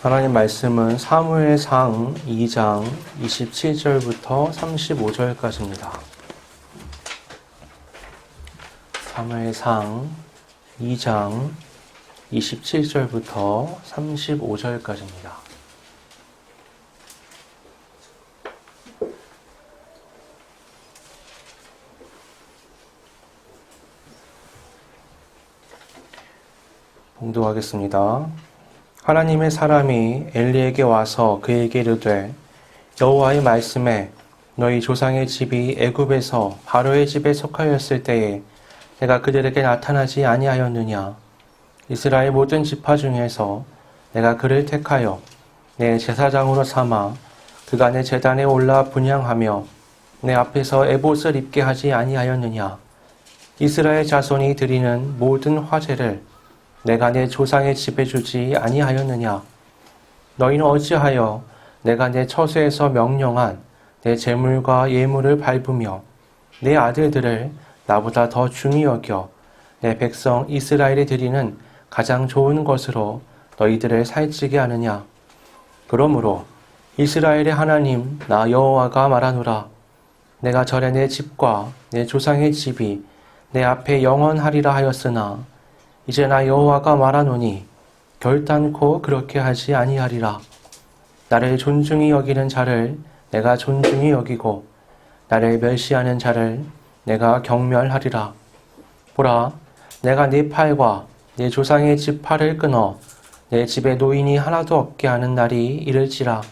하나님 말씀은 사무엘상 2장 27절부터 35절까지입니다. 사무엘상 2장 27절부터 35절까지입니다. 봉독하겠습니다. 하나님의 사람이 엘리에게 와서 그에게 이르되 여호와의 말씀에 너희 조상의 집이 애굽에서 바로의 집에 속하였을 때에 내가 그들에게 나타나지 아니하였느냐. 이스라엘 모든 지파 중에서 내가 그를 택하여 내 제사장으로 삼아 그가 내 제단에 올라 분향하며 내 앞에서 에봇을 입게 하지 아니하였느냐. 이스라엘 자손이 드리는 모든 화제를 내가 내 조상의 집에 주지 아니하였느냐. 너희는 어찌하여 내가 내 처소에서 명령한 내 제물과 예물을 밟으며 내 아들들을 나보다 더 중히 여겨 내 백성 이스라엘에 드리는 가장 좋은 것으로 너희들을 살찌게 하느냐. 그러므로 이스라엘의 하나님 나 여호와가 말하노라. 내가 전에 내 집과 내 조상의 집이 내 앞에 영원하리라 하였으나 이제 나 여호와가 말하노니 결단코 그렇게 하지 아니하리라. 나를 존중히 여기는 자를 내가 존중히 여기고 나를 멸시하는 자를 내가 경멸하리라. 보라, 내가 네 팔과 네 조상의 집 팔을 끊어 내 집에 노인이 하나도 없게 하는 날이 이를지라.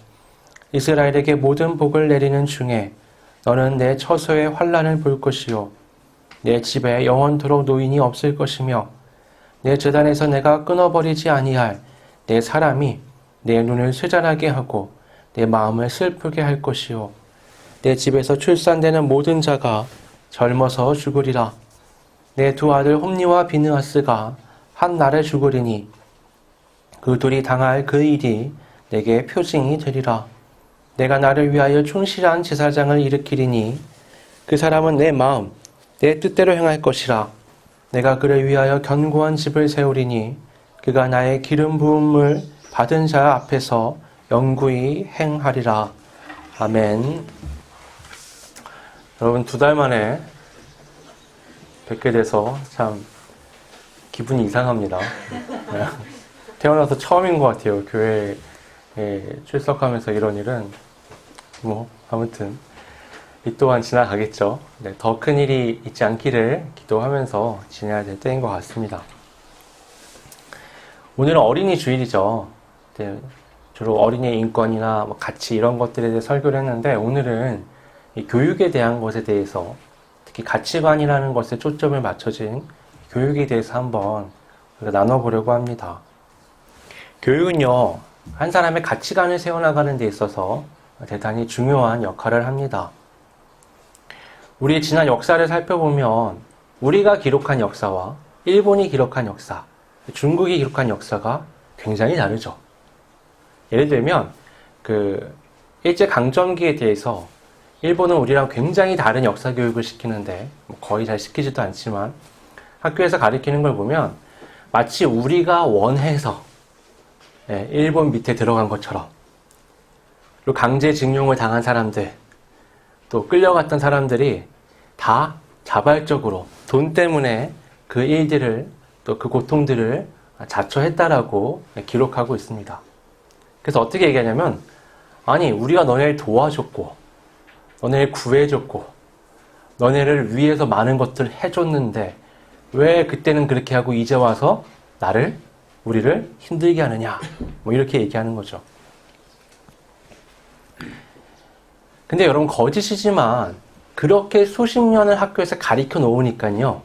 이스라엘에게 모든 복을 내리는 중에 너는 내 처소에 환난을 볼 것이요 내 집에 영원토록 노인이 없을 것이며 내 제단에서 내가 끊어버리지 아니할 내 사람이 내 눈을 쇠잔하게 하고 내 마음을 슬프게 할 것이요 내 집에서 출산되는 모든 자가 젊어서 죽으리라. 내 두 아들 홈니와 비느하스가 한 날에 죽으리니 그 둘이 당할 그 일이 내게 표징이 되리라. 내가 나를 위하여 충실한 제사장을 일으키리니 그 사람은 내 마음 내 뜻대로 행할 것이라. 내가 그를 위하여 견고한 집을 세우리니 그가 나의 기름 부음을 받은 자 앞에서 영구히 행하리라. 아멘. 여러분, 2달 만에 뵙게 돼서 참 기분이 이상합니다. 태어나서 처음인 것 같아요. 교회에 출석하면서 이런 일은. 아무튼 이 또한 지나가겠죠. 네, 더 큰 일이 있지 않기를 기도하면서 지내야 될 때인 것 같습니다. 오늘은 어린이 주일이죠. 네, 주로 어린이의 인권이나 가치 이런 것들에 대해 설교를 했는데 오늘은 이 교육에 대한 것에 대해서 특히 가치관이라는 것에 초점을 맞춰진 교육에 대해서 한번 우리가 나눠보려고 합니다. 교육은요, 한 사람의 가치관을 세워나가는 데 있어서 대단히 중요한 역할을 합니다. 우리의 지난 역사를 살펴보면 우리가 기록한 역사와 일본이 기록한 역사, 중국이 기록한 역사가 굉장히 다르죠. 예를 들면 일제강점기에 대해서 일본은 우리랑 굉장히 다른 역사 교육을 시키는데 거의 잘 시키지도 않지만 학교에서 가르치는 걸 보면 마치 우리가 원해서 일본 밑에 들어간 것처럼, 그리고 강제징용을 당한 사람들, 또 끌려갔던 사람들이 다 자발적으로 돈 때문에 그 일들을, 또 그 고통들을 자초했다라고 기록하고 있습니다. 그래서 어떻게 얘기하냐면, 아니, 우리가 너네를 도와줬고 너네를 구해줬고 너네를 위해서 많은 것들을 해줬는데 왜 그때는 그렇게 하고 이제 와서 우리를 힘들게 하느냐, 이렇게 얘기하는 거죠. 근데 여러분, 거짓이지만 그렇게 수십 년을 학교에서 가르쳐 놓으니까요,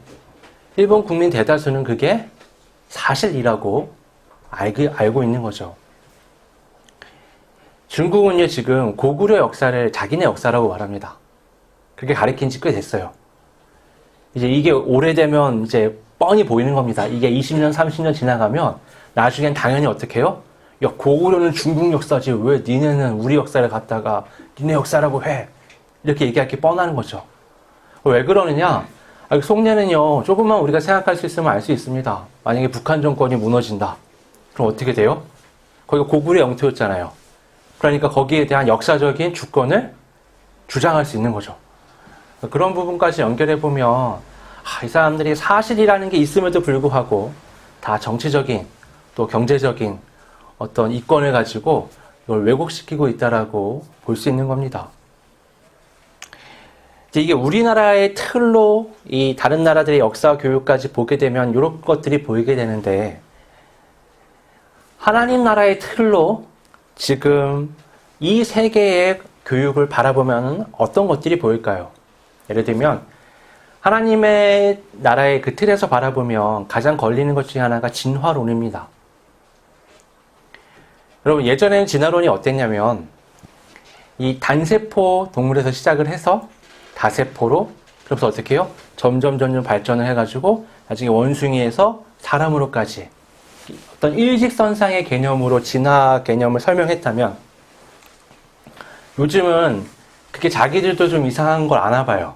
일본 국민 대다수는 그게 사실이라고 알고 있는 거죠. 중국은요, 지금 고구려 역사를 자기네 역사라고 말합니다. 그렇게 가르친 지 꽤 됐어요. 이제 이게 오래되면 이제 뻔히 보이는 겁니다. 이게 20년, 30년 지나가면 나중엔 당연히 어떻게 해요? 야, 고구려는 중국 역사지 왜 니네는 우리 역사를 갖다가 니네 역사라고 해? 이렇게 얘기할 게 뻔한 거죠. 왜 그러느냐? 속내는요, 조금만 우리가 생각할 수 있으면 알 수 있습니다. 만약에 북한 정권이 무너진다. 그럼 어떻게 돼요? 거기가 고구려 영토였잖아요. 그러니까 거기에 대한 역사적인 주권을 주장할 수 있는 거죠. 그런 부분까지 연결해보면 이 사람들이 사실이라는 게 있음에도 불구하고 다 정치적인 또 경제적인 어떤 이권을 가지고 이걸 왜곡시키고 있다라고 볼 수 있는 겁니다. 이게 우리나라의 틀로 이 다른 나라들의 역사 교육까지 보게 되면 이런 것들이 보이게 되는데, 하나님 나라의 틀로 지금 이 세계의 교육을 바라보면 어떤 것들이 보일까요? 예를 들면 하나님의 나라의 그 틀에서 바라보면 가장 걸리는 것 중에 하나가 진화론입니다. 여러분, 예전에는 진화론이 어땠냐면 이 단세포 동물에서 시작을 해서 다세포로, 그래서 어떻게 해요? 점점 발전을 해가지고 나중에 원숭이에서 사람으로까지 어떤 일직선상의 개념으로 진화 개념을 설명했다면, 요즘은 그게 자기들도 좀 이상한 걸 아나 봐요.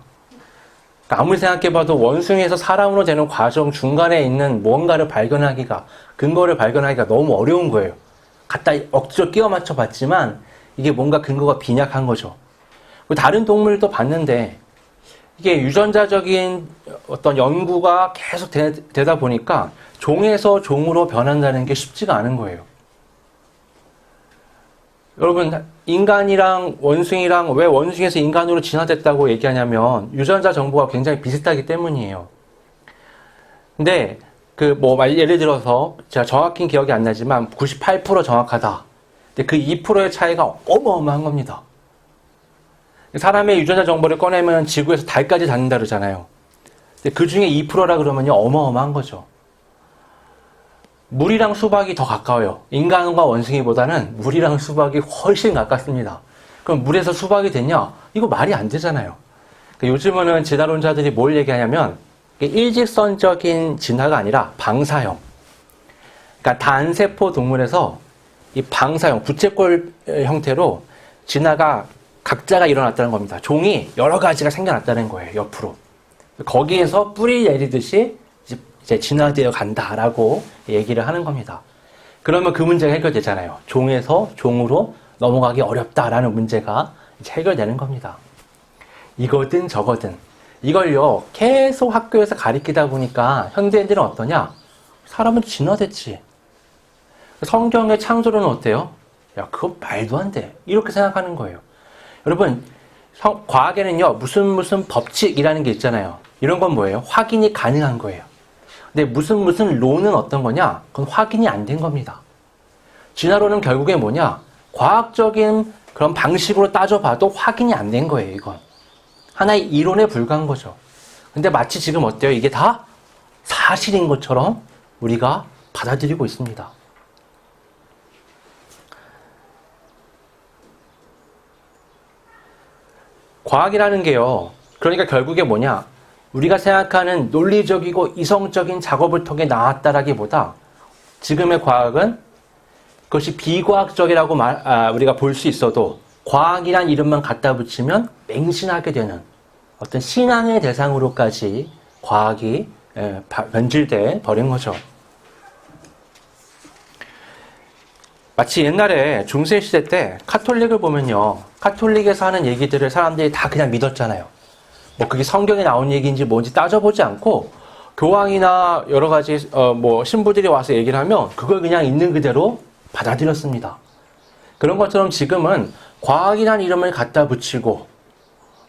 그러니까 아무리 생각해봐도 원숭이에서 사람으로 되는 과정 중간에 있는 뭔가를 발견하기가, 근거를 발견하기가 너무 어려운 거예요. 갖다 억지로 끼워 맞춰 봤지만 이게 뭔가 근거가 빈약한 거죠. 다른 동물도 봤는데 이게 유전자적인 어떤 연구가 계속 되다 보니까 종에서 종으로 변한다는 게 쉽지가 않은 거예요. 여러분, 인간이랑 원숭이랑 왜 원숭이에서 인간으로 진화됐다고 얘기하냐면 유전자 정보가 굉장히 비슷하기 때문이에요. 근데 예를 들어서 제가 정확히 기억이 안 나지만 98% 정확하다. 근데 그 2%의 차이가 어마어마한 겁니다. 사람의 유전자 정보를 꺼내면 지구에서 달까지 닿는다 그러잖아요. 근데 그 중에 2%라 그러면요, 어마어마한 거죠. 물이랑 수박이 더 가까워요. 인간과 원숭이보다는 물이랑 수박이 훨씬 가깝습니다. 그럼 물에서 수박이 됐냐? 이거 말이 안 되잖아요. 요즘은 진화론자들이 뭘 얘기하냐면 일직선적인 진화가 아니라 방사형. 그러니까 단세포 동물에서 이 방사형, 부채꼴 형태로 진화가 각자가 일어났다는 겁니다. 종이 여러 가지가 생겨났다는 거예요, 옆으로. 거기에서 뿌리 내리듯이 이제 진화되어 간다라고 얘기를 하는 겁니다. 그러면 그 문제가 해결되잖아요. 종에서 종으로 넘어가기 어렵다라는 문제가 이제 해결되는 겁니다. 이거든 저거든. 이걸요, 계속 학교에서 가르치다 보니까 현대인들은 어떠냐? 사람은 진화됐지. 성경의 창조론은 어때요? 야, 그건 말도 안 돼. 이렇게 생각하는 거예요. 여러분, 과학에는요, 무슨 법칙이라는 게 있잖아요. 이런 건 뭐예요? 확인이 가능한 거예요. 근데 무슨 론은 어떤 거냐? 그건 확인이 안 된 겁니다. 진화론은 결국에 뭐냐? 과학적인 그런 방식으로 따져봐도 확인이 안 된 거예요, 이건. 하나의 이론에 불과한 거죠. 근데 마치 지금 어때요? 이게 다 사실인 것처럼 우리가 받아들이고 있습니다. 과학이라는 게요, 그러니까 결국에 뭐냐? 우리가 생각하는 논리적이고 이성적인 작업을 통해 나왔다라기보다 지금의 과학은 그것이 비과학적이라고 우리가 볼 수 있어도 과학이란 이름만 갖다 붙이면 맹신하게 되는 어떤 신앙의 대상으로까지 과학이 변질돼 버린 거죠. 마치 옛날에 중세시대 때 카톨릭을 보면요, 카톨릭에서 하는 얘기들을 사람들이 다 그냥 믿었잖아요. 그게 성경에 나온 얘기인지 뭔지 따져보지 않고 교황이나 여러 가지 신부들이 와서 얘기를 하면 그걸 그냥 있는 그대로 받아들였습니다. 그런 것처럼 지금은 과학이란 이름을 갖다 붙이고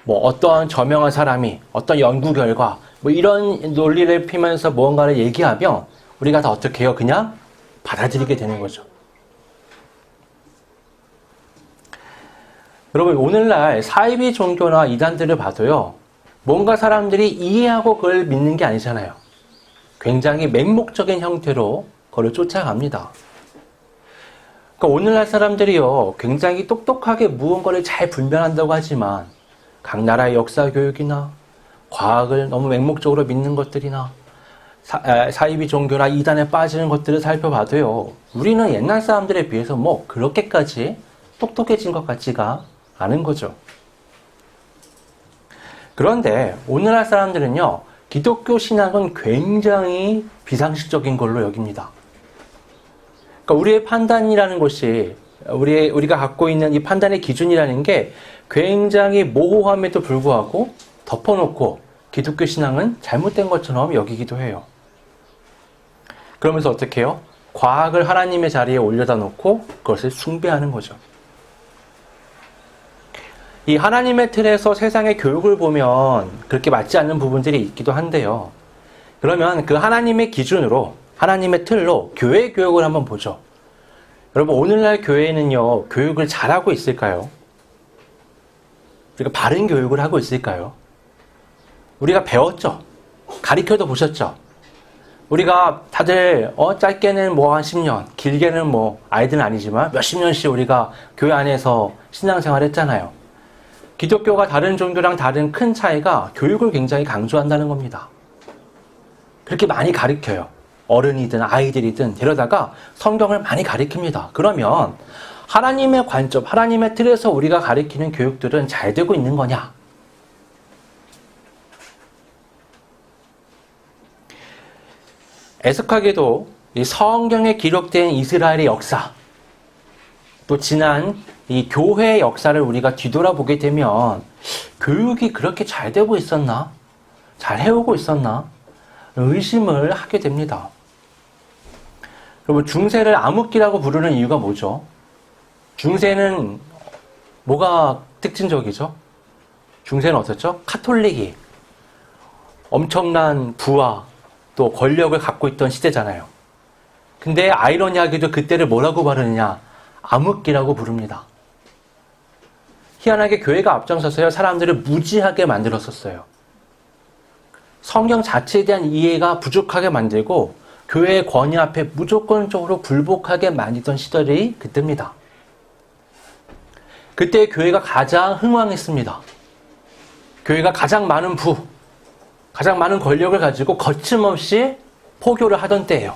어떠한 저명한 사람이 어떤 연구 결과 이런 논리를 피면서 무언가를 얘기하면 우리가 다 어떻게 해요? 그냥 받아들이게 되는 거죠. 여러분, 오늘날 사이비 종교나 이단들을 봐도요, 뭔가 사람들이 이해하고 그걸 믿는 게 아니잖아요. 굉장히 맹목적인 형태로 그걸 쫓아갑니다. 그러니까 오늘날 사람들이요, 굉장히 똑똑하게 무언가를 잘 분별한다고 하지만 각 나라의 역사 교육이나 과학을 너무 맹목적으로 믿는 것들이나 사이비 종교나 이단에 빠지는 것들을 살펴봐도요, 우리는 옛날 사람들에 비해서 그렇게까지 똑똑해진 것 같지가 않은 거죠. 그런데 오늘날 사람들은요, 기독교 신앙은 굉장히 비상식적인 걸로 여깁니다. 그러니까 우리의 판단이라는 것이 우리가 갖고 있는 이 판단의 기준이라는 게 굉장히 모호함에도 불구하고 덮어놓고 기독교 신앙은 잘못된 것처럼 여기기도 해요. 그러면서 어떻게 해요? 과학을 하나님의 자리에 올려다 놓고 그것을 숭배하는 거죠. 이 하나님의 틀에서 세상의 교육을 보면 그렇게 맞지 않는 부분들이 있기도 한데요. 그러면 그 하나님의 기준으로, 하나님의 틀로 교회 교육을 한번 보죠. 여러분, 오늘날 교회는요, 교육을 잘하고 있을까요? 우리가 바른 교육을 하고 있을까요? 우리가 배웠죠? 가르쳐도 보셨죠? 우리가 다들 짧게는 뭐 한 10년, 길게는 뭐 아이들은 아니지만 몇십 년씩 우리가 교회 안에서 신앙생활 했잖아요. 기독교가 다른 종교랑 다른 큰 차이가 교육을 굉장히 강조한다는 겁니다. 그렇게 많이 가르쳐요. 어른이든 아이들이든 데려다가 성경을 많이 가르칩니다. 그러면 하나님의 관점, 하나님의 틀에서 우리가 가르치는 교육들은 잘 되고 있는 거냐? 애석하게도 이 성경에 기록된 이스라엘의 역사, 또 지난 이 교회의 역사를 우리가 뒤돌아보게 되면 교육이 그렇게 잘 되고 있었나? 잘 해오고 있었나? 의심을 하게 됩니다. 여러분, 중세를 암흑기라고 부르는 이유가 뭐죠? 중세는 뭐가 특징적이죠? 중세는 어떻죠? 카톨릭이 엄청난 부와 또 권력을 갖고 있던 시대잖아요. 근데 아이러니하게도 그때를 뭐라고 부르느냐? 암흑기라고 부릅니다. 희한하게 교회가 앞장서서요, 사람들을 무지하게 만들었었어요. 성경 자체에 대한 이해가 부족하게 만들고 교회의 권위 앞에 무조건적으로 굴복하게 만들던 시절이 그때입니다. 그때 교회가 가장 흥왕했습니다. 교회가 가장 많은 가장 많은 권력을 가지고 거침없이 포교를 하던 때예요.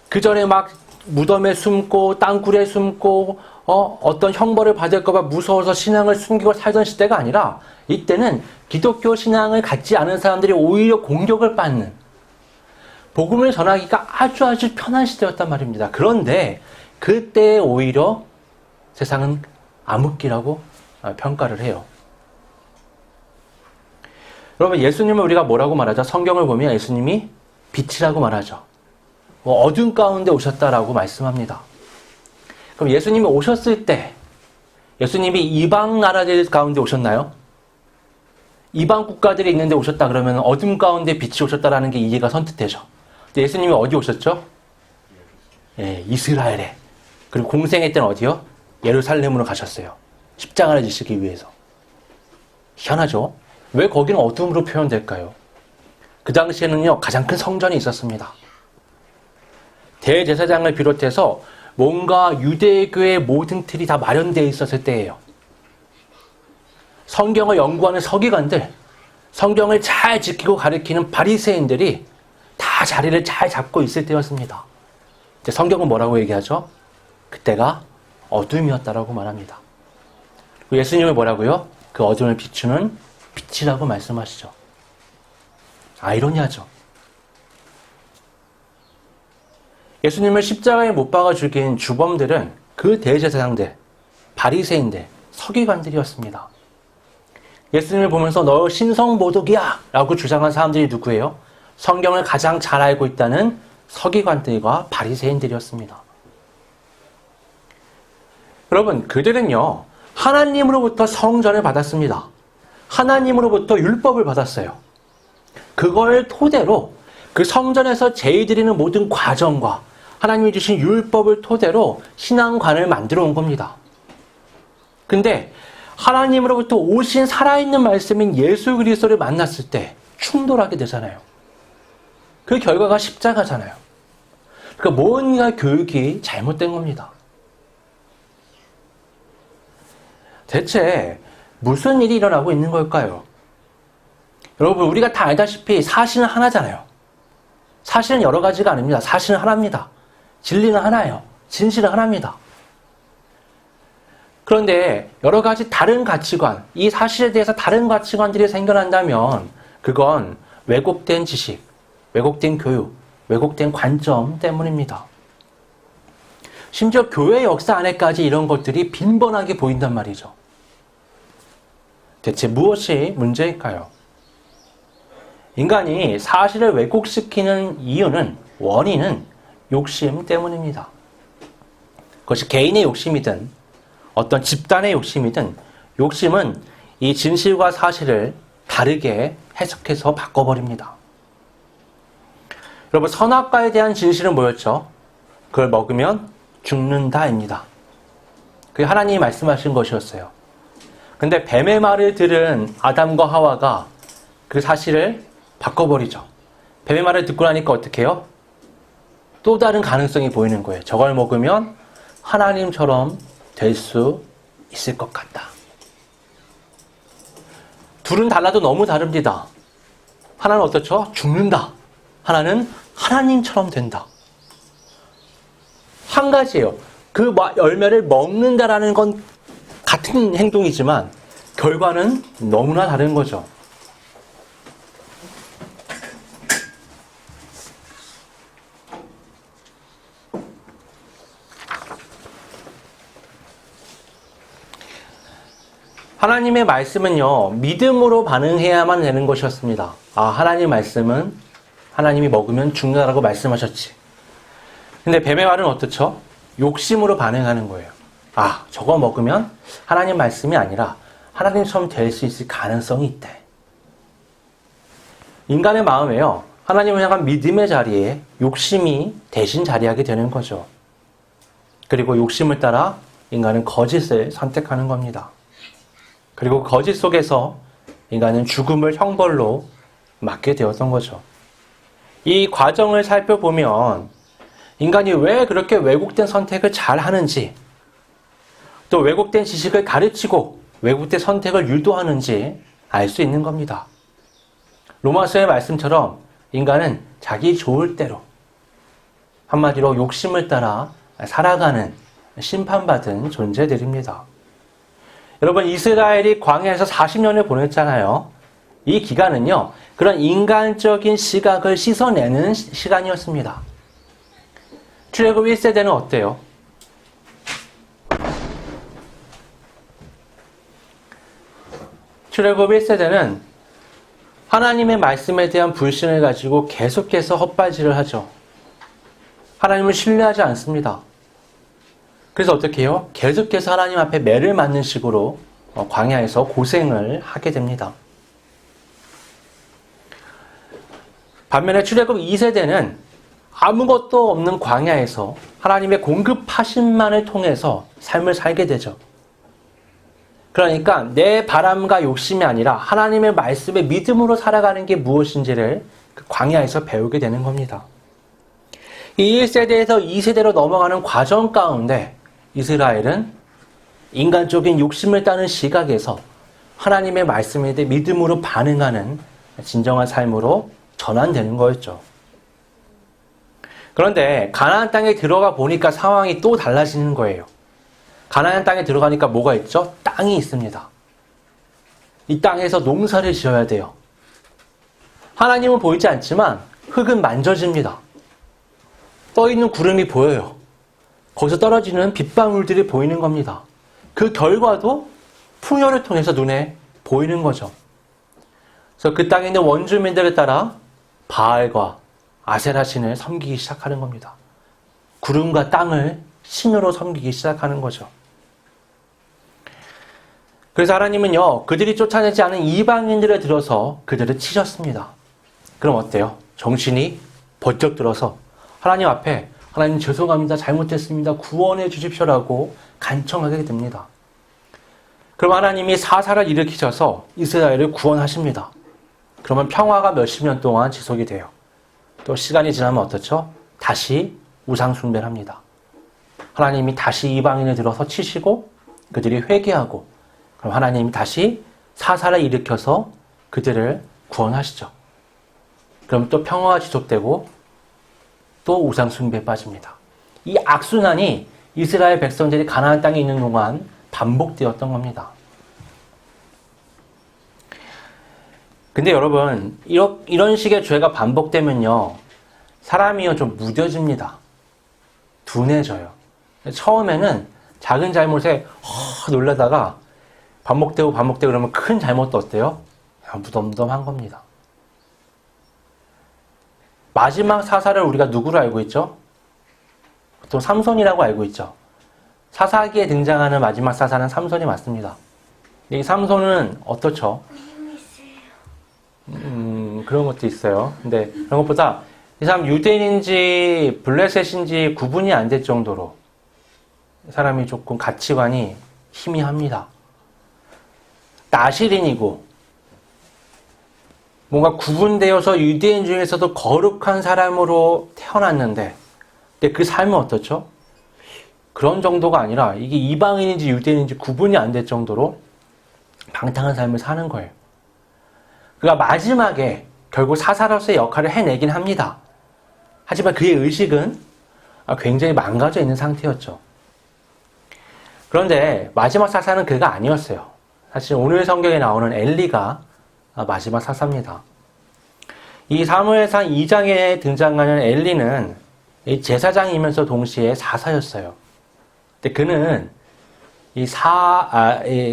그 전에 막 무덤에 숨고 땅굴에 숨고 어떤 형벌을 받을까 봐 무서워서 신앙을 숨기고 살던 시대가 아니라 이때는 기독교 신앙을 갖지 않은 사람들이 오히려 공격을 받는, 복음을 전하기가 아주 편한 시대였단 말입니다. 그런데 그때 오히려 세상은 암흑기라고 평가를 해요. 여러분, 예수님을 우리가 뭐라고 말하죠? 성경을 보면 예수님이 빛이라고 말하죠. 어둠 가운데 오셨다라고 말씀합니다. 그럼 예수님이 오셨을 때 예수님이 이방 나라들 가운데 오셨나요? 이방 국가들이 있는데 오셨다 그러면 어둠 가운데 빛이 오셨다라는 게 이해가 선뜻되죠. 근데 예수님이 어디 오셨죠? 예, 이스라엘에. 그리고 공생의 때는 어디요? 예루살렘으로 가셨어요. 십자가를 지시기 위해서. 희한하죠? 왜 거기는 어둠으로 표현될까요? 그 당시에는요, 가장 큰 성전이 있었습니다. 대제사장을 비롯해서 뭔가 유대교의 모든 틀이 다 마련되어 있었을 때예요. 성경을 연구하는 서기관들, 성경을 잘 지키고 가르치는 바리새인들이 다 자리를 잘 잡고 있을 때였습니다. 이제 성경은 뭐라고 얘기하죠? 그때가 어둠이었다라고 말합니다. 예수님은 뭐라고요? 그 어둠을 비추는 빛이라고 말씀하시죠. 아이러니하죠. 예수님을 십자가에 못 박아 죽인 주범들은 그 대제사장들, 바리새인들, 서기관들이었습니다. 예수님을 보면서 너 신성모독이야! 라고 주장한 사람들이 누구예요? 성경을 가장 잘 알고 있다는 서기관들과 바리새인들이었습니다. 여러분, 그들은요, 하나님으로부터 성전을 받았습니다. 하나님으로부터 율법을 받았어요. 그걸 토대로 그 성전에서 제의드리는 모든 과정과 하나님이 주신 율법을 토대로 신앙관을 만들어 온 겁니다. 근데 하나님으로부터 오신 살아있는 말씀인 예수 그리스도를 만났을 때 충돌하게 되잖아요. 그 결과가 십자가잖아요. 그러니까 뭔가 교육이 잘못된 겁니다. 대체 무슨 일이 일어나고 있는 걸까요? 여러분, 우리가 다 알다시피 사실은 하나잖아요. 사실은 여러 가지가 아닙니다. 사실은 하나입니다. 진리는 하나예요. 진실은 하나입니다. 그런데 여러 가지 다른 가치관, 이 사실에 대해서 다른 가치관들이 생겨난다면 그건 왜곡된 지식, 왜곡된 교육, 왜곡된 관점 때문입니다. 심지어 교회 역사 안에까지 이런 것들이 빈번하게 보인단 말이죠. 대체 무엇이 문제일까요? 인간이 사실을 왜곡시키는 원인은 욕심 때문입니다. 그것이 개인의 욕심이든 어떤 집단의 욕심이든 욕심은 이 진실과 사실을 다르게 해석해서 바꿔버립니다. 여러분, 선악과에 대한 진실은 뭐였죠? 그걸 먹으면 죽는다입니다. 그게 하나님이 말씀하신 것이었어요. 근데 뱀의 말을 들은 아담과 하와가 그 사실을 바꿔버리죠. 뱀의 말을 듣고 나니까 어떻게 해요? 또 다른 가능성이 보이는 거예요. 저걸 먹으면 하나님처럼 될 수 있을 것 같다. 둘은 달라도 너무 다릅니다. 하나는 어떻죠? 죽는다. 하나는 하나님처럼 된다. 한 가지예요. 그 열매를 먹는다라는 건 같은 행동이지만 결과는 너무나 다른 거죠. 하나님의 말씀은요, 믿음으로 반응해야만 되는 것이었습니다. 아, 하나님 말씀은 하나님이 먹으면 죽는다라고 말씀하셨지. 근데 뱀의 말은 어떻죠? 욕심으로 반응하는 거예요. 아, 저거 먹으면 하나님 말씀이 아니라 하나님처럼 될 수 있을 가능성이 있대. 인간의 마음에요, 하나님을 향한 믿음의 자리에 욕심이 대신 자리하게 되는 거죠. 그리고 욕심을 따라 인간은 거짓을 선택하는 겁니다. 그리고 거짓 속에서 인간은 죽음을 형벌로 맞게 되었던 거죠. 이 과정을 살펴보면 인간이 왜 그렇게 왜곡된 선택을 잘 하는지, 또 왜곡된 지식을 가르치고 왜곡된 선택을 유도하는지 알 수 있는 겁니다. 로마서의 말씀처럼 인간은 자기 좋을 대로, 한마디로 욕심을 따라 살아가는 심판받은 존재들입니다. 여러분, 이스라엘이 광야에서 40년을 보냈잖아요. 이 기간은요, 그런 인간적인 시각을 씻어내는 시간이었습니다. 출애굽 1세대는 어때요? 출애굽 1세대는 하나님의 말씀에 대한 불신을 가지고 계속해서 헛발질을 하죠. 하나님을 신뢰하지 않습니다. 그래서 어떻게 해요? 계속해서 하나님 앞에 매를 맞는 식으로 광야에서 고생을 하게 됩니다. 반면에 출애굽 2세대는 아무것도 없는 광야에서 하나님의 공급하심만을 통해서 삶을 살게 되죠. 그러니까 내 바람과 욕심이 아니라 하나님의 말씀에 믿음으로 살아가는 게 무엇인지를 그 광야에서 배우게 되는 겁니다. 이 1세대에서 2세대로 넘어가는 과정 가운데 이스라엘은 인간적인 욕심을 따는 시각에서 하나님의 말씀에 대해 믿음으로 반응하는 진정한 삶으로 전환되는 거였죠. 그런데 가나안 땅에 들어가 보니까 상황이 또 달라지는 거예요. 가나안 땅에 들어가니까 뭐가 있죠? 땅이 있습니다. 이 땅에서 농사를 지어야 돼요. 하나님은 보이지 않지만 흙은 만져집니다. 떠있는 구름이 보여요. 거기서 떨어지는 빗방울들이 보이는 겁니다. 그 결과도 풍요를 통해서 눈에 보이는 거죠. 그래서 그 땅에 있는 원주민들에 따라 바알과 아세라 신을 섬기기 시작하는 겁니다. 구름과 땅을 신으로 섬기기 시작하는 거죠. 그래서 하나님은요, 그들이 쫓아내지 않은 이방인들을 들어서 그들을 치셨습니다. 그럼 어때요? 정신이 번쩍 들어서 하나님 앞에 하나님 죄송합니다. 잘못했습니다. 구원해 주십시오라고 간청하게 됩니다. 그럼 하나님이 사사를 일으키셔서 이스라엘을 구원하십니다. 그러면 평화가 몇십 년 동안 지속이 돼요. 또 시간이 지나면 어떻죠? 다시 우상 숭배를 합니다. 하나님이 다시 이방인을 들어서 치시고 그들이 회개하고 그럼 하나님이 다시 사사를 일으켜서 그들을 구원하시죠. 그럼 또 평화가 지속되고 또 우상 숭배에 빠집니다. 이 악순환이 이스라엘 백성들이 가나안 땅에 있는 동안 반복되었던 겁니다. 근데 여러분, 이런 식의 죄가 반복되면요, 사람이요 좀 무뎌집니다. 둔해져요. 처음에는 작은 잘못에 놀라다가 반복되고 그러면 큰 잘못도 어때요? 무덤덤한 겁니다. 마지막 사사를 우리가 누구로 알고 있죠? 보통 삼손이라고 알고 있죠. 사사기에 등장하는 마지막 사사는 삼손이 맞습니다. 이 삼손은 어떻죠? 그런 것도 있어요. 근데 그런 것보다 이 사람 유대인인지 블레셋인지 구분이 안 될 정도로 사람이 조금 가치관이 희미합니다. 나실인이고 뭔가 구분되어서 유대인 중에서도 거룩한 사람으로 태어났는데 근데 그 삶은 어떻죠? 그런 정도가 아니라 이게 이방인인지 유대인인지 구분이 안 될 정도로 방탕한 삶을 사는 거예요. 그러니까 마지막에 결국 사사로서의 역할을 해내긴 합니다. 하지만 그의 의식은 굉장히 망가져 있는 상태였죠. 그런데 마지막 사사는 그가 아니었어요. 사실 오늘 성경에 나오는 엘리가 마지막 사사입니다. 이 사무엘상 2장에 등장하는 엘리는 제사장이면서 동시에 사사였어요. 근데 그는 이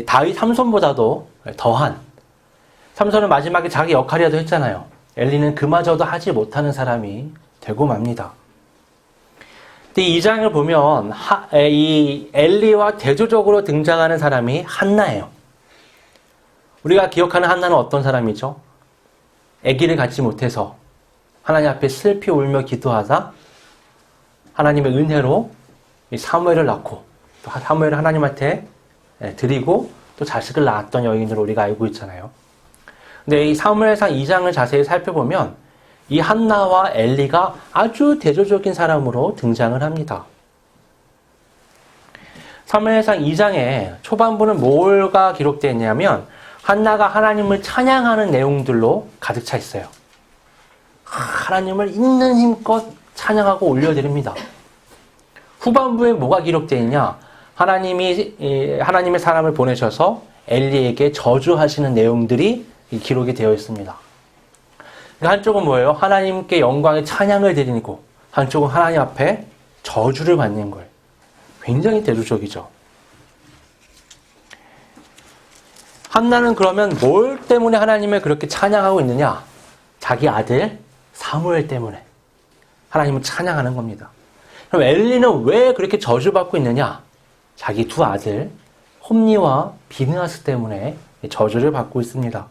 다윗 삼손보다도 더한, 삼손은 마지막에 자기 역할이라도 했잖아요. 엘리는 그마저도 하지 못하는 사람이 되고 맙니다. 근데 이 장을 보면 이 엘리와 대조적으로 등장하는 사람이 한나예요. 우리가 기억하는 한나는 어떤 사람이죠? 아기를 갖지 못해서 하나님 앞에 슬피 울며 기도하다 하나님의 은혜로 사무엘을 낳고 또 사무엘을 하나님한테 드리고 또 자식을 낳았던 여인으로 우리가 알고 있잖아요. 근데 이 사무엘상 2장을 자세히 살펴보면 이 한나와 엘리가 아주 대조적인 사람으로 등장을 합니다. 사무엘상 2장의 초반부는 뭐가 기록되어 있냐면 한나가 하나님을 찬양하는 내용들로 가득 차 있어요. 하나님을 있는 힘껏 찬양하고 올려드립니다. 후반부에 뭐가 기록되어 있냐? 하나님의 사람을 보내셔서 엘리에게 저주하시는 내용들이 기록이 되어 있습니다. 한쪽은 뭐예요? 하나님께 영광의 찬양을 드리고 한쪽은 하나님 앞에 저주를 받는 거예요. 굉장히 대조적이죠. 한나는 그러면 뭘 때문에 하나님을 그렇게 찬양하고 있느냐? 자기 아들 사무엘 때문에 하나님을 찬양하는 겁니다. 그럼 엘리는 왜 그렇게 저주받고 있느냐? 자기 두 아들 홈니와 비느하스 때문에 저주를 받고 있습니다.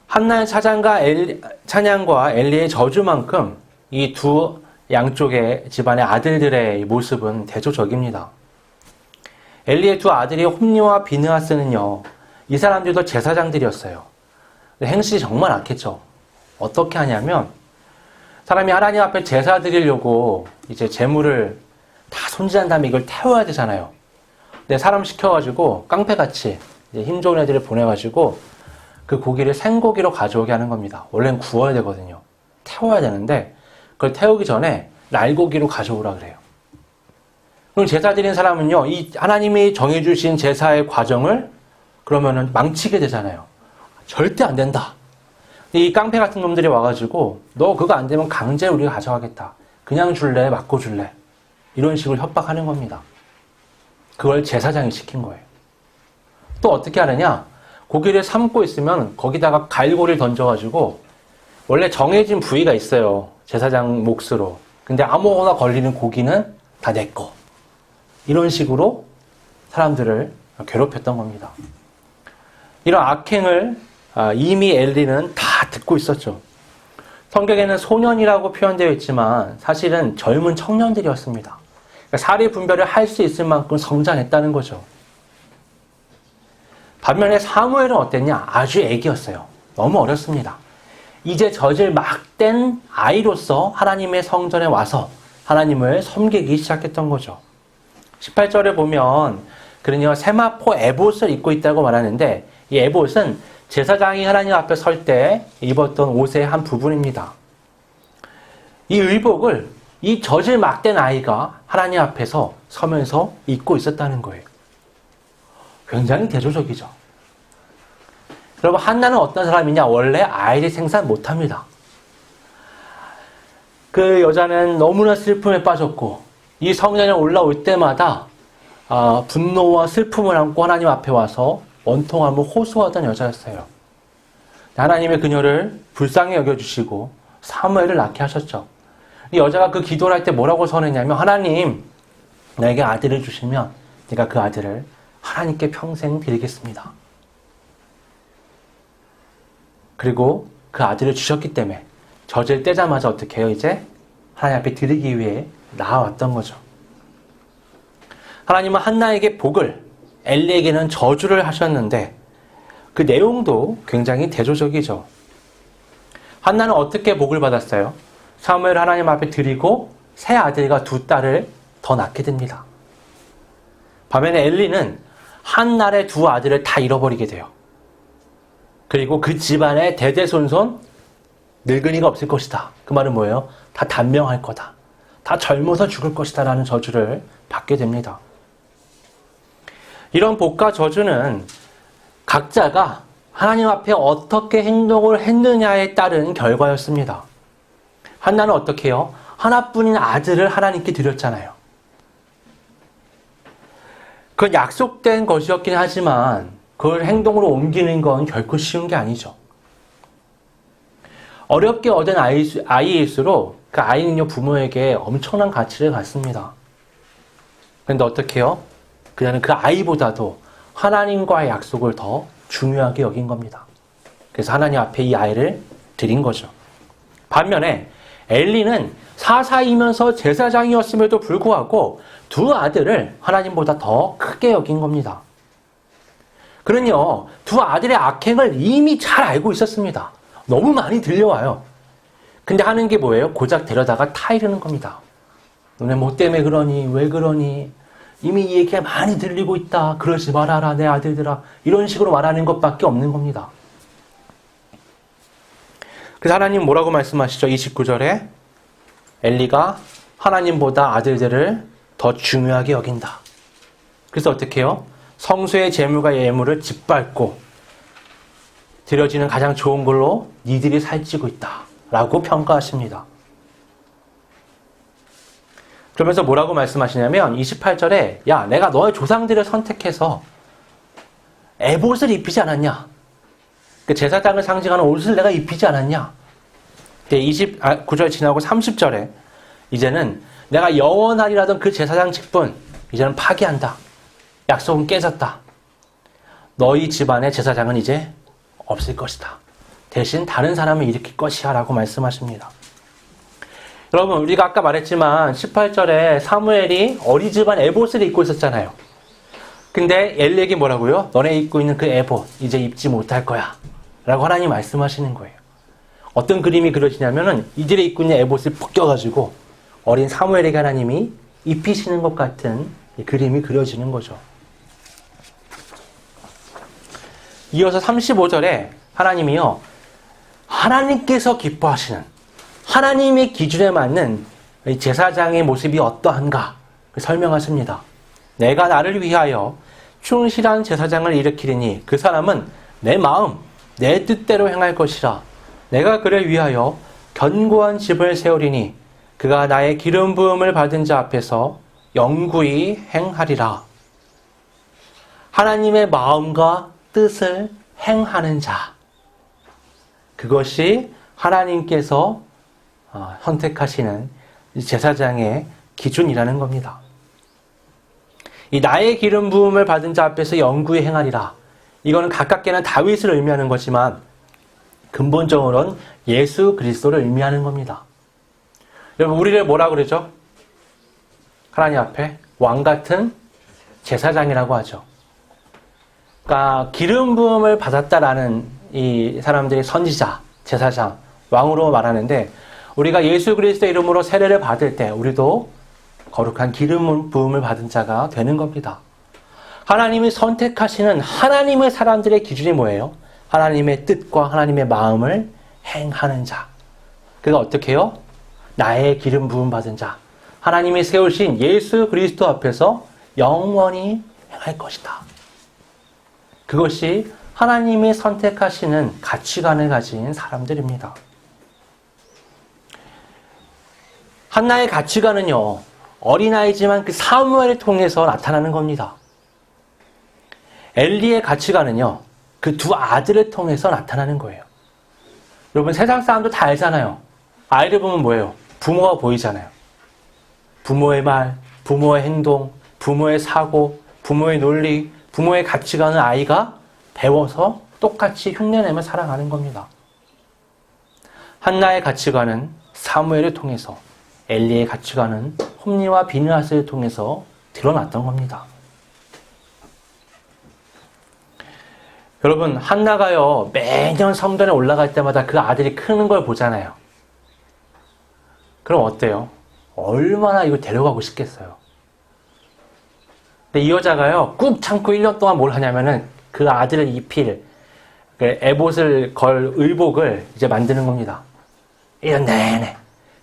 한나의 찬양과 엘리의 저주만큼 이 두 양쪽의 집안의 아들들의 모습은 대조적입니다. 엘리의 두 아들이 홈니와 비느하스는요, 이 사람들도 제사장들이었어요. 행실이 정말 악했죠. 어떻게 하냐면, 사람이 하나님 앞에 제사 드리려고 이제 제물을 다 손질한 다음에 이걸 태워야 되잖아요. 근데 사람 시켜가지고 깡패같이 힘 좋은 애들을 보내가지고 그 고기를 생고기로 가져오게 하는 겁니다. 원래는 구워야 되거든요. 태워야 되는데 그걸 태우기 전에 날고기로 가져오라 그래요. 그럼 제사 드린 사람은요, 이 하나님이 정해주신 제사의 과정을 그러면은 망치게 되잖아요. 절대 안 된다. 이 깡패 같은 놈들이 와가지고 너 그거 안 되면 강제로 우리가 가져가겠다. 그냥 줄래? 맞고 줄래? 이런 식으로 협박하는 겁니다. 그걸 제사장이 시킨 거예요. 또 어떻게 하느냐? 고기를 삶고 있으면 거기다가 갈고리를 던져가지고 원래 정해진 부위가 있어요. 제사장 몫으로. 근데 아무거나 걸리는 고기는 다 내 거. 이런 식으로 사람들을 괴롭혔던 겁니다. 이런 악행을 이미 엘리는 다 듣고 있었죠. 성경에는 소년이라고 표현되어 있지만 사실은 젊은 청년들이었습니다. 그러니까 사리 분별을 할 수 있을 만큼 성장했다는 거죠. 반면에 사무엘은 어땠냐? 아주 애기였어요. 너무 어렸습니다. 이제 젖을 막 뗀 아이로서 하나님의 성전에 와서 하나님을 섬기기 시작했던 거죠. 18절에 보면 그는요, 세마포 에봇을 입고 있다고 말하는데 이 에봇은 제사장이 하나님 앞에 설 때 입었던 옷의 한 부분입니다. 이 의복을 이 젖을 막 뗀 아이가 하나님 앞에서 서면서 입고 있었다는 거예요. 굉장히 대조적이죠. 여러분, 한나는 어떤 사람이냐? 원래 아이를 생산 못합니다. 그 여자는 너무나 슬픔에 빠졌고 이 성전에 올라올 때마다 분노와 슬픔을 안고 하나님 앞에 와서 원통함을 호소하던 여자였어요. 하나님의 그녀를 불쌍히 여겨주시고 사무엘을 낳게 하셨죠. 이 여자가 그 기도를 할 때 뭐라고 선했냐면, 하나님, 나에게 아들을 주시면 내가 그 아들을 하나님께 평생 드리겠습니다. 그리고 그 아들을 주셨기 때문에 젖을 떼자마자 어떻게 해요? 이제 하나님 앞에 드리기 위해 나아왔던 거죠. 하나님은 한나에게 복을, 엘리에게는 저주를 하셨는데 그 내용도 굉장히 대조적이죠. 한나는 어떻게 복을 받았어요? 사무엘을 하나님 앞에 드리고 새 아들과 두 딸을 더 낳게 됩니다. 반면에 엘리는 한 날에 두 아들을 다 잃어버리게 돼요. 그리고 그 집안에 대대손손 늙은이가 없을 것이다. 그 말은 뭐예요? 다 단명할 거다. 다 젊어서 죽을 것이다 라는 저주를 받게 됩니다. 이런 복과 저주는 각자가 하나님 앞에 어떻게 행동을 했느냐에 따른 결과였습니다. 한나는 어떻게 해요? 하나뿐인 아들을 하나님께 드렸잖아요. 그건 약속된 것이었긴 하지만 그걸 행동으로 옮기는 건 결코 쉬운 게 아니죠. 어렵게 얻은 아이일수록 그 아이는요, 부모에게 엄청난 가치를 갖습니다. 그런데 어떻게 해요? 그녀는 그 아이보다도 하나님과의 약속을 더 중요하게 여긴 겁니다. 그래서 하나님 앞에 이 아이를 드린 거죠. 반면에 엘리는 사사이면서 제사장이었음에도 불구하고 두 아들을 하나님보다 더 크게 여긴 겁니다. 그는요, 두 아들의 악행을 이미 잘 알고 있었습니다. 너무 많이 들려와요. 근데 하는 게 뭐예요? 고작 데려다가 타이르는 겁니다. 너네 뭐 때문에 그러니? 왜 그러니? 이미 이 얘기가 많이 들리고 있다. 그러지 말아라, 내 아들들아. 이런 식으로 말하는 것밖에 없는 겁니다. 그래서 하나님 뭐라고 말씀하시죠? 29절에 엘리가 하나님보다 아들들을 더 중요하게 여긴다. 그래서 어떻게 해요? 성소의 제물과 예물을 짓밟고 드려지는 가장 좋은 걸로 니들이 살찌고 있다 라고 평가하십니다. 그러면서 뭐라고 말씀하시냐면 28절에 야, 내가 너의 조상들을 선택해서 에봇을 입히지 않았냐? 그 제사장을 상징하는 옷을 내가 입히지 않았냐? 29절 지나고 30절에 이제는 내가 영원하리라던 그 제사장 직분 이제는 파기한다. 약속은 깨졌다. 너희 집안의 제사장은 이제 없을 것이다. 대신 다른 사람을 일으킬 것이야 라고 말씀하십니다. 여러분, 우리가 아까 말했지만 18절에 사무엘이 어리지만 에봇을 입고 있었잖아요. 근데 엘리에게 뭐라고요? 너네 입고 있는 그 에봇 이제 입지 못할 거야 라고 하나님 말씀하시는 거예요. 어떤 그림이 그려지냐면은 이들이 입고 있는 에봇을 벗겨가지고 어린 사무엘에게 하나님이 입히시는 것 같은 그림이 그려지는 거죠. 이어서 35절에 하나님이요, 하나님께서 기뻐하시는 하나님의 기준에 맞는 제사장의 모습이 어떠한가 설명하십니다. 내가 나를 위하여 충실한 제사장을 일으키리니 그 사람은 내 마음, 내 뜻대로 행할 것이라. 내가 그를 위하여 견고한 집을 세우리니 그가 나의 기름 부음을 받은 자 앞에서 영구히 행하리라. 하나님의 마음과 뜻을 행하는 자. 그것이 하나님께서 선택하시는 제사장의 기준이라는 겁니다. 이 나의 기름 부음을 받은 자 앞에서 영구히 행하리라. 이거는 가깝게는 다윗을 의미하는 거지만 근본적으로는 예수 그리스도를 의미하는 겁니다. 여러분, 우리를 뭐라 그러죠? 하나님 앞에 왕 같은 제사장이라고 하죠. 그러니까 기름 부음을 받았다라는 이 사람들이 선지자, 제사장, 왕으로 말하는데 우리가 예수 그리스도의 이름으로 세례를 받을 때 우리도 거룩한 기름 부음을 받은 자가 되는 겁니다. 하나님이 선택하시는 하나님의 사람들의 기준이 뭐예요? 하나님의 뜻과 하나님의 마음을 행하는 자. 그가 어떻게 해요? 나의 기름 부음 받은 자. 하나님이 세우신 예수 그리스도 앞에서 영원히 행할 것이다. 그것이 하나님이 선택하시는 가치관을 가진 사람들입니다. 한나의 가치관은요, 어린아이지만 그 사무엘을 통해서 나타나는 겁니다. 엘리의 가치관은요, 그 두 아들을 통해서 나타나는 거예요. 여러분, 세상 사람도 다 알잖아요. 아이를 보면 뭐예요? 부모가 보이잖아요. 부모의 말, 부모의 행동, 부모의 사고, 부모의 논리, 부모의 가치관을 아이가 배워서 똑같이 흉내내며 살아가는 겁니다. 한나의 가치관은 사무엘을 통해서, 엘리의 가치관은 홈리와 비느하스를 통해서 드러났던 겁니다. 여러분, 한나가요, 매년 성전에 올라갈 때마다 그 아들이 크는 걸 보잖아요. 그럼 어때요? 얼마나 이걸 데려가고 싶겠어요. 근데 이 여자가요, 꾹 참고 1년 동안 뭘 하냐면은 그 아들을 입힐 에봇을 걸 의복을 이제 만드는 겁니다. 1년 내내.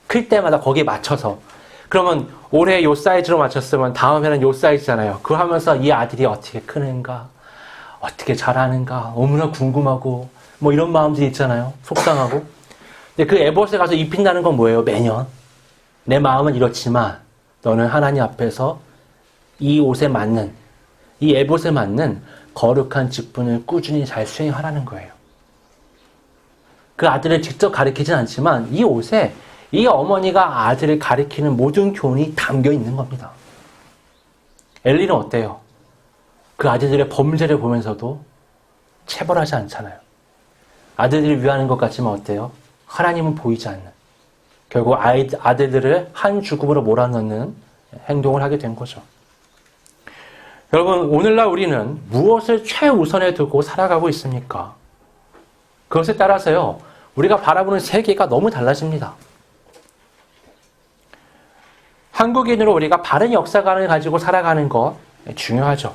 클 때마다 거기에 맞춰서. 그러면 올해 요 사이즈로 맞췄으면 다음에는 요 사이즈잖아요. 그거 하면서 이 아들이 어떻게 크는가, 어떻게 자라는가 너무나 궁금하고 뭐 이런 마음들이 있잖아요. 속상하고. 근데 그 에봇에 가서 입힌다는 건 뭐예요? 매년. 내 마음은 이렇지만 너는 하나님 앞에서 이 옷에 맞는, 이 에봇에 맞는 거룩한 직분을 꾸준히 잘 수행하라는 거예요. 그 아들을 직접 가르치진 않지만 이 옷에 이 어머니가 아들을 가리키는 모든 교훈이 담겨 있는 겁니다. 엘리는 어때요? 그 아들들의 범죄를 보면서도 체벌하지 않잖아요. 아들들을 위하는 것 같지만 어때요? 하나님은 보이지 않는, 결국 아들들을 한 죽음으로 몰아넣는 행동을 하게 된 거죠. 여러분, 오늘날 우리는 무엇을 최우선에 두고 살아가고 있습니까? 그것에 따라서요, 우리가 바라보는 세계가 너무 달라집니다. 한국인으로 우리가 바른 역사관을 가지고 살아가는 것 중요하죠.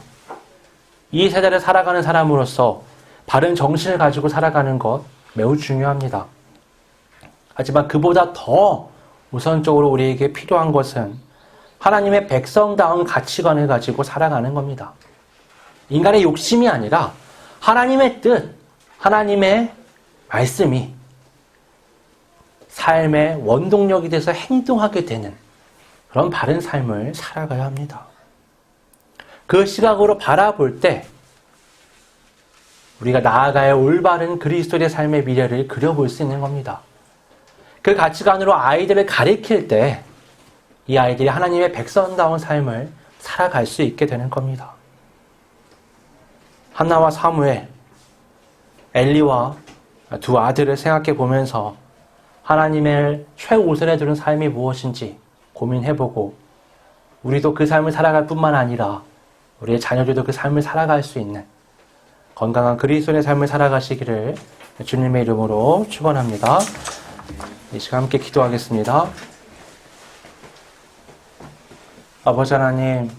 이 세대를 살아가는 사람으로서 바른 정신을 가지고 살아가는 것 매우 중요합니다. 하지만 그보다 더 우선적으로 우리에게 필요한 것은 하나님의 백성다운 가치관을 가지고 살아가는 겁니다. 인간의 욕심이 아니라 하나님의 뜻, 하나님의 말씀이 삶의 원동력이 돼서 행동하게 되는 그런 바른 삶을 살아가야 합니다. 그 시각으로 바라볼 때 우리가 나아가야 올바른 그리스도의 삶의 미래를 그려볼 수 있는 겁니다. 그 가치관으로 아이들을 가리킬 때 이 아이들이 하나님의 백성다운 삶을 살아갈 수 있게 되는 겁니다. 한나와 사무엘, 엘리와 두 아들을 생각해 보면서 하나님의 최우선에 두는 삶이 무엇인지 고민해보고 우리도 그 삶을 살아갈 뿐만 아니라 우리의 자녀들도 그 삶을 살아갈 수 있는 건강한 그리스도의 삶을 살아가시기를 주님의 이름으로 축원합니다. 이 시간 함께 기도하겠습니다. 아버지 하나님,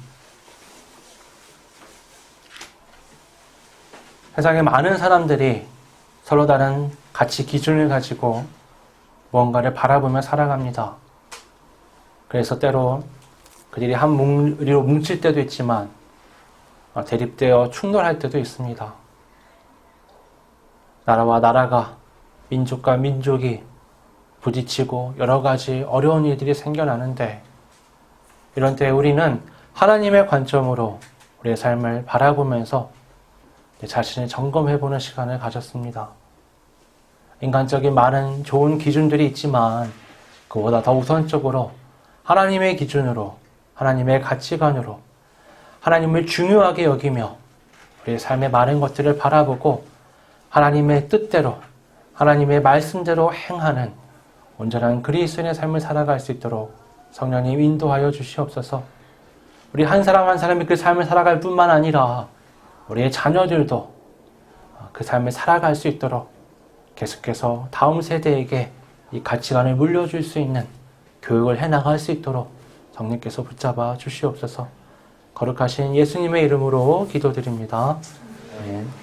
세상에 많은 사람들이 서로 다른 가치 기준을 가지고 무언가를 바라보며 살아갑니다. 그래서 때로 그들이 한 무리로 뭉칠 때도 있지만 대립되어 충돌할 때도 있습니다. 나라와 나라가, 민족과 민족이 부딪히고 여러 가지 어려운 일들이 생겨나는데 이런 때 우리는 하나님의 관점으로 우리의 삶을 바라보면서 내 자신을 점검해보는 시간을 가졌습니다. 인간적인 많은 좋은 기준들이 있지만 그보다 더 우선적으로 하나님의 기준으로, 하나님의 가치관으로 하나님을 중요하게 여기며 우리의 삶의 많은 것들을 바라보고 하나님의 뜻대로, 하나님의 말씀대로 행하는 온전한 그리스도인의 삶을 살아갈 수 있도록 성령님 인도하여 주시옵소서. 우리 한 사람 한 사람이 그 삶을 살아갈 뿐만 아니라 우리의 자녀들도 그 삶을 살아갈 수 있도록 계속해서 다음 세대에게 이 가치관을 물려줄 수 있는 교육을 해나갈 수 있도록 성령께서 붙잡아 주시옵소서. 거룩하신 예수님의 이름으로 기도드립니다. 아멘.